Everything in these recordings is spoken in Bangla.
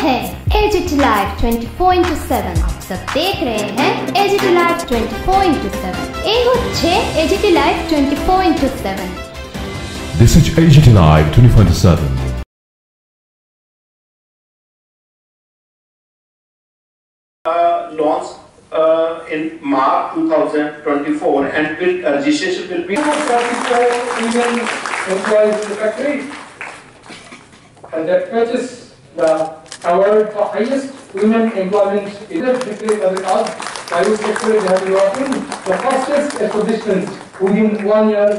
है AGT Live 24/7। आप सब देख रहे हैं AGT Live 24/7। ये होच्छे AGT Live 24/7। This is AGT Live 24/7. Launched in March 2024, and registration will be 44 women employees in the factory, and that fetches the award for highest women employment in the factory of the cause. Private sector they have been working the fastest acquisitions within 1 year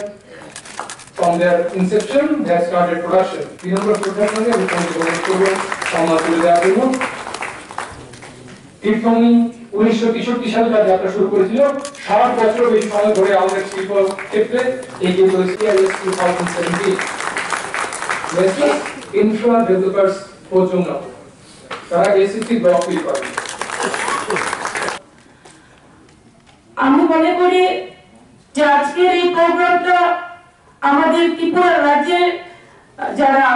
from their inception. They have started production. The number of production we can go from টিপটমি 1963 সালে যা যাত্রা শুরু করেছিল 60 বছর বেশি সময় ধরে আমাদের শিল্প ক্ষেত্রে এগিয়ে চলেছে IS 2017 মেসেজ ইনফ্রা ডেভেলপার্স পর্যন্ত তারা এসএসসি ব্লক ফিল করে। আমি মনে করি যে আজকের এই প্রোগ্রামটা আমাদের ত্রিপুরা রাজ্যের যারা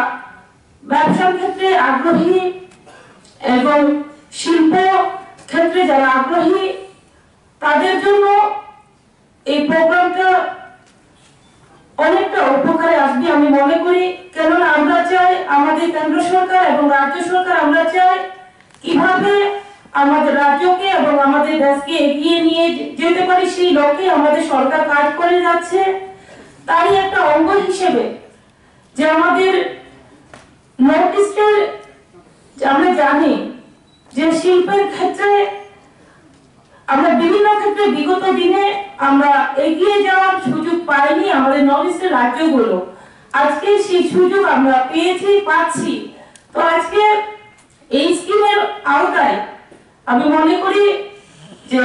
ব্যবসার ক্ষেত্রে আগ্রহী এবং শিল্প ক্ষেত্রে যারা আগ্রহী তাদের জন্য এই প্রোগ্রামটা অনেকটা উপকারে আসবে আমি মনে করি। কেননা আমরা চাই আমাদের কেন্দ্র সরকার এবং রাজ্য সরকার আমরা চাই কিভাবে আমাদের রাজ্যকে এবং আমাদের দেশকে এগিয়ে নিয়ে যেতে পারি সেই লক্ষ্যে আমাদের সরকার কাজ করে যাচ্ছে। তারই একটা অঙ্গ হিসেবে যে আমাদের নর্থ ইস্টের আমরা জানি যে শিল্পের ক্ষেত্রে আমরা বিভিন্ন ক্ষেত্রে বিগত দিনে আমরা এগিয়ে যাওয়ার সুযোগ পাইনি আমাদের নর্থ ইস্টের রাজ্যগুলো। আজকে সেই সুযোগ আমরা পাচ্ছি। তো আজকে এই স্কিমের আওতায় আমি মনে করি যে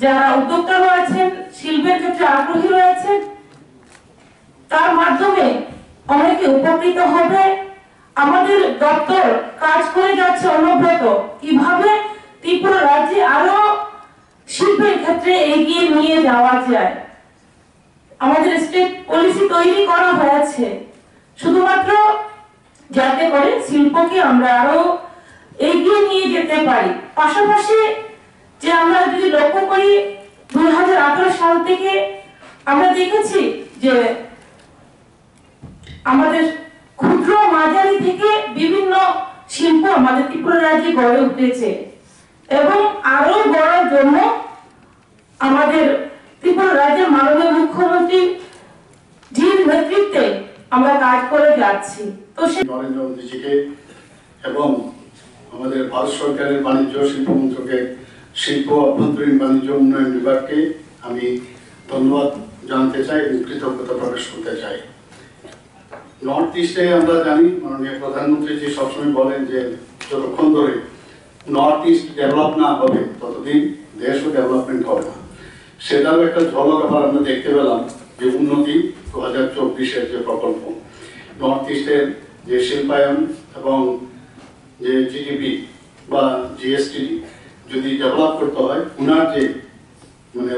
যারা উদ্যোক্তা রয়েছেন শিল্পের ক্ষেত্রে আগ্রহী রয়েছেন তার মাধ্যমে অনেকে উপকৃত হবে। আমাদের দপ্তর কাজ করে যাচ্ছে অনবরত কিভাবে ত্রিপুরা রাজ্যে আরো শিল্পের ক্ষেত্রে এগিয়ে নিয়ে যাওয়া যায়। আমাদের স্টেট পলিসি তৈরি করা হয়েছে শুধুমাত্র যাতে করে শিল্পকে আমরা আরো এগিয়ে নিয়ে যেতে পারি। পাশাপাশি যে আমরা যদি লক্ষ্য করি 2018 সাল থেকে আমরা দেখেছি যে আমাদের ক্ষুদ্র মাঝারি থেকে বিভিন্ন শিল্প আমাদের ত্রিপুরা রাজ্যে গড়ে উঠেছে এবং আরো গড়ার জন্য আমাদের ত্রিপুরা রাজ্যের মাননীয় মুখ্যমন্ত্রী জির নেতৃত্বে আমরা কাজ করে যাচ্ছি। তো নরেন্দ্র মোদীজিকে এবং আমাদের ভারত সরকারের বাণিজ্য শিল্প মন্ত্রকের শিল্প অভ্যন্তরীণ বাণিজ্য উন্নয়ন বিভাগকে আমি ধন্যবাদ জানাতে চাই এবং কৃতজ্ঞতা প্রকাশ করতে চাই। নর্থ ইস্টে আমরা জানি মাননীয় প্রধানমন্ত্রী যে সবসময় বলেন যে যতক্ষণ ধরে নর্থ ইস্ট ডেভেলপ না হবে ততদিন দেশও ডেভেলপমেন্ট হবে না। সেটাও একটা ঝলক আবার আমরা দেখতে পেলাম যে উন্নতি 2024-এর যে প্রকল্প নর্থ ইস্টের যে শিল্পায়ন এবং যে জিডিপি বা জিএসটি যদি ডেভেলপ করতে হয় উনার যে মানে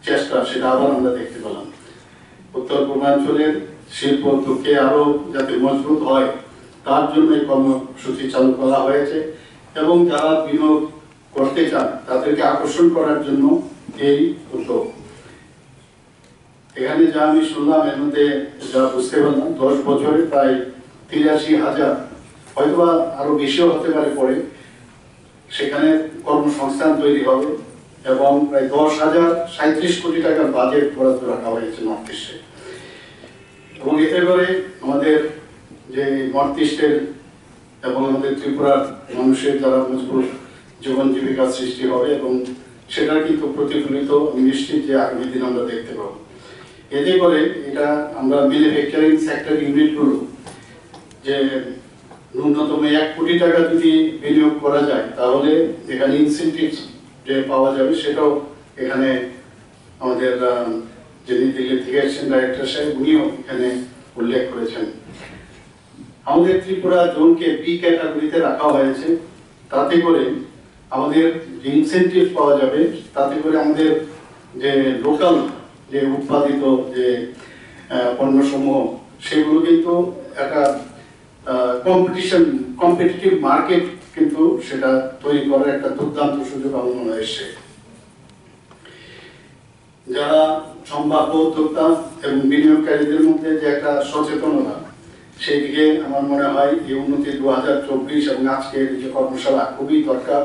চেষ্টা সেটা আবার আমরা দেখতে পেলাম। উত্তর পূর্বাঞ্চলের শিল্প উদ্যোগকে আরো যাতে মজবুত হয় তার জন্য এই কর্মসূচি চালু করা হয়েছে এবং যারা বিনিয়োগ করতে চান তাদেরকে আকর্ষণ করার জন্য এই উদ্যোগ। এখানে যা আমি শুনলাম এর মধ্যে যা বুঝতে পারলাম 10 বছরে প্রায় 83,000 হয়তোবা আরো বেশিও হতে পারে পরে সেখানে কর্মসংস্থান তৈরি হবে এবং প্রায় 10,037 কোটি টাকার বাজেট বরাদ্দ রাখা হয়েছে নর্থ ইস্টে। এবং এতে করে আমাদের যে নর্থ ইস্টের এবং আমাদের ত্রিপুরার মানুষের যারা মজবুত জীবন জীবিকা সৃষ্টি হবে এবং সেটা কিন্তু প্রতিফলিত নিশ্চিত যে আগামী দিন আমরা দেখতে পাবো। এতে করে এটা আমরা ম্যানুফ্যাকচারিং সেক্টর ইউনিটগুলো যে ন্যূনতম 1 কোটি টাকা যদি বিনিয়োগ করা যায় তাহলে এখানে ইনসেন্টিভ যে পাওয়া যাবে সেটাও এখানে আমাদের যিনি দিল্লি থেকে এসেছেন ডাইরেক্টর সাহেব উনিও এখানে উল্লেখ করেছেন। আমাদের ত্রিপুরা জোনকে বি ক্যাটাগরিতে রাখা হয়েছে তাতে করে আমাদের যে ইনসেন্টিভ পাওয়া যাবে তাতে করে আমাদের যে লোকাল যে উৎপাদিত যে পণ্যসমূহ সেগুলো কিন্তু একটা কম্পিটিটিভ মার্কেট কিন্তু সেটা তৈরি করার একটা দুর্দান্ত সুযোগ আমার মনে হয় এসছে। যারা সম্ভাব্য উদ্যোক্তা এবং বিনিয়োগকারীদের মধ্যে যে একটা সচেতনতা, সেই দিকে আমার মনে হয় এই উন্নতি 2024 এবং আজকের যে কর্মশালা খুবই দরকার।